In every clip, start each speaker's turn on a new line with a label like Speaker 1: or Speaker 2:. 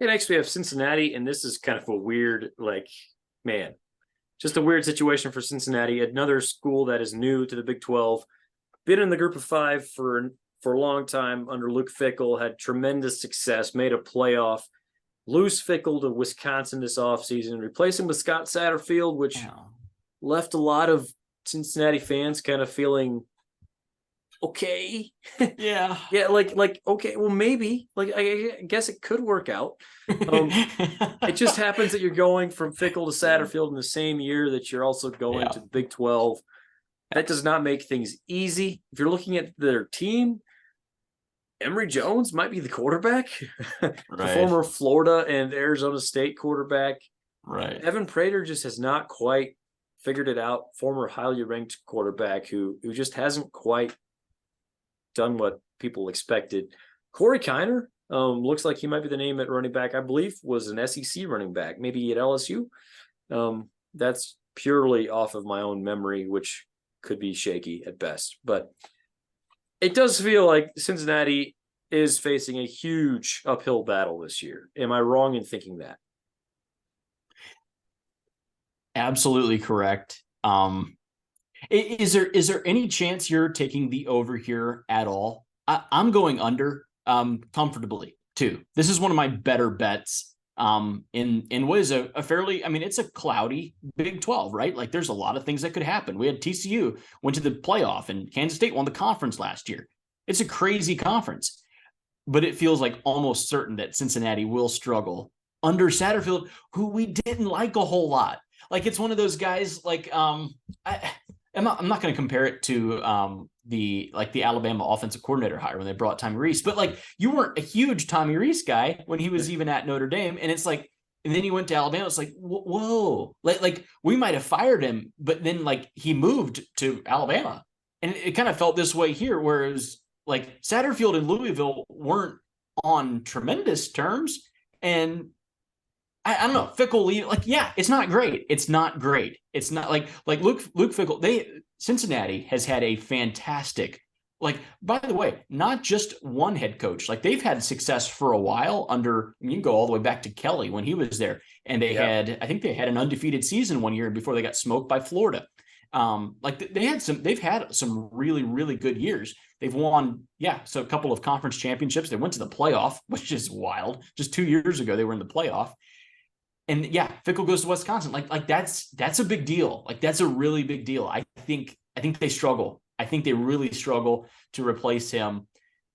Speaker 1: next we have Cincinnati, and this is kind of a weird, man, just a weird situation for Cincinnati. Another school that is new to the Big 12, been in the group of five for a long time under Luke Fickell, had tremendous success, made a playoff. Lose Fickell to Wisconsin this offseason, replace him with Scott Satterfield, which left a lot of Cincinnati fans kind of feeling okay.
Speaker 2: Yeah.
Speaker 1: Yeah, okay, well, maybe. I guess it could work out. It just happens that you're going from Fickell to Satterfield in the same year that you're also going to the Big 12. That does not make things easy. If you're looking at their team, Emory Jones might be the quarterback, the former Florida and Arizona State quarterback.
Speaker 2: Right.
Speaker 1: Evan Prater just has not quite figured it out. Former highly ranked quarterback who just hasn't quite done what people expected. Corey Kiner looks like he might be the name at running back. I believe was an SEC running back, maybe at LSU. That's purely off of my own memory, which could be shaky at best. But it does feel like Cincinnati is facing a huge uphill battle this year. Am I wrong in thinking that?
Speaker 2: Absolutely correct. Is there any chance you're taking the over here at all? I'm going under comfortably too. This is one of my better bets in what is a fairly, I mean, it's a cloudy Big 12, right? Like there's a lot of things that could happen. We had TCU went to the playoff and Kansas State won the conference last year. It's a crazy conference, but it feels like almost certain that Cincinnati will struggle under Satterfield, who we didn't like a whole lot. Like it's one of those guys like, I'm not going to compare it to the Alabama offensive coordinator hire when they brought Tommy Rees, but like you weren't a huge Tommy Rees guy when he was even at Notre Dame, and it's like, and then he went to Alabama. It's like whoa, like we might have fired him, but then like he moved to Alabama, and it kind of felt this way here, whereas like Satterfield and Louisville weren't on tremendous terms, and I don't know, Fickell, like, yeah, it's not great. It's not great. It's not like Luke Fickell. Cincinnati has had a fantastic, like, by the way, not just one head coach. Like they've had success for a while under, you can go all the way back to Kelly when he was there. And they had, I think they had an undefeated season one year before they got smoked by Florida. They've had some really, really good years. They've won, so a couple of conference championships. They went to the playoff, which is wild. Just 2 years ago, they were in the playoff. And Fickell goes to Wisconsin. Like that's a big deal. Like that's a really big deal. I think they struggle. I think they really struggle to replace him.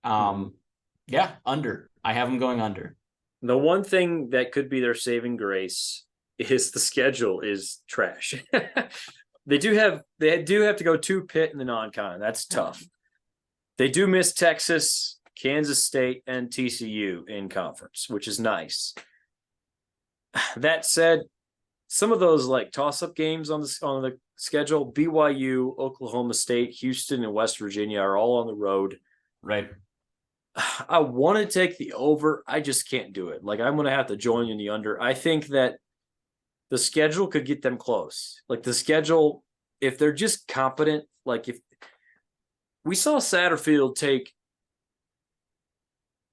Speaker 2: Under. I have them going under.
Speaker 1: The one thing that could be their saving grace is the schedule is trash. They do have to go to Pitt in the non-con. That's tough. They do miss Texas, Kansas State, and TCU in conference, which is nice. That said, some of those like toss-up games on the schedule, BYU, Oklahoma State, Houston, and West Virginia are all on the road.
Speaker 2: Right.
Speaker 1: I want to take the over. I just can't do it. Like I'm going to have to join in the under. I think that the schedule could get them close. Like the schedule, if they're just competent, like if we saw Satterfield take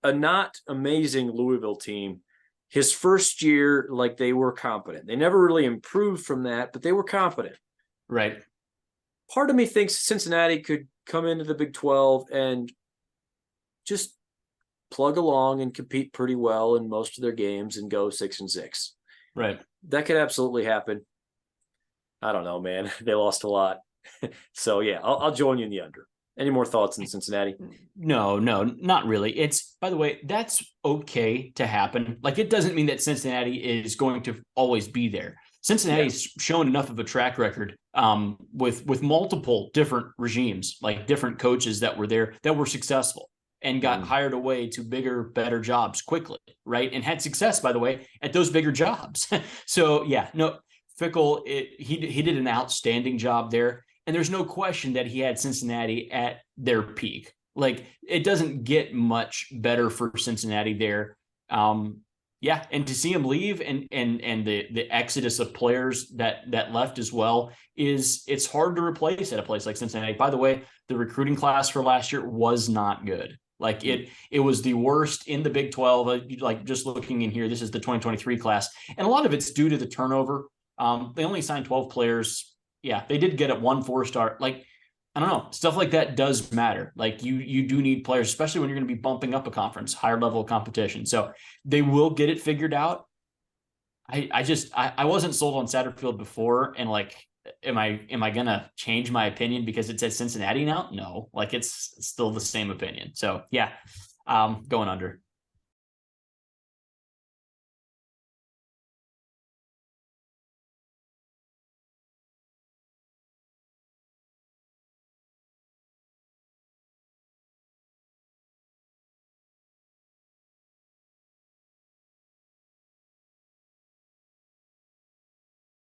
Speaker 1: a not amazing Louisville team his first year, like they were competent. They never really improved from that, but they were competent.
Speaker 2: Right.
Speaker 1: Part of me thinks Cincinnati could come into the Big 12 and just plug along and compete pretty well in most of their games and go 6-6.
Speaker 2: Right.
Speaker 1: That could absolutely happen. I don't know, man. They lost a lot. So, I'll join you in the under. Any more thoughts in Cincinnati?
Speaker 2: No, not really. It's, by the way, that's okay to happen. Like, it doesn't mean that Cincinnati is going to always be there. Cincinnati's shown enough of a track record with multiple different regimes, like different coaches that were there that were successful and got hired away to bigger, better jobs quickly, right? And had success, by the way, at those bigger jobs. So, Fickell, he did an outstanding job there. And there's no question that he had Cincinnati at their peak. Like, it doesn't get much better for Cincinnati there. And to see him leave and the exodus of players that left as well it's hard to replace at a place like Cincinnati. By the way, the recruiting class for last year was not good. Like it was the worst in the Big 12. Like just looking in here, this is the 2023 class, and a lot of it's due to the turnover. They only signed 12 players. Yeah, they did get it 1 4-star. Like, I don't know, stuff like that does matter. Like you do need players, especially when you're going to be bumping up a conference, higher level of competition. So they will get it figured out. I wasn't sold on Satterfield before, and like, am I gonna change my opinion because it says Cincinnati now? No, like it's still the same opinion. So yeah, going under.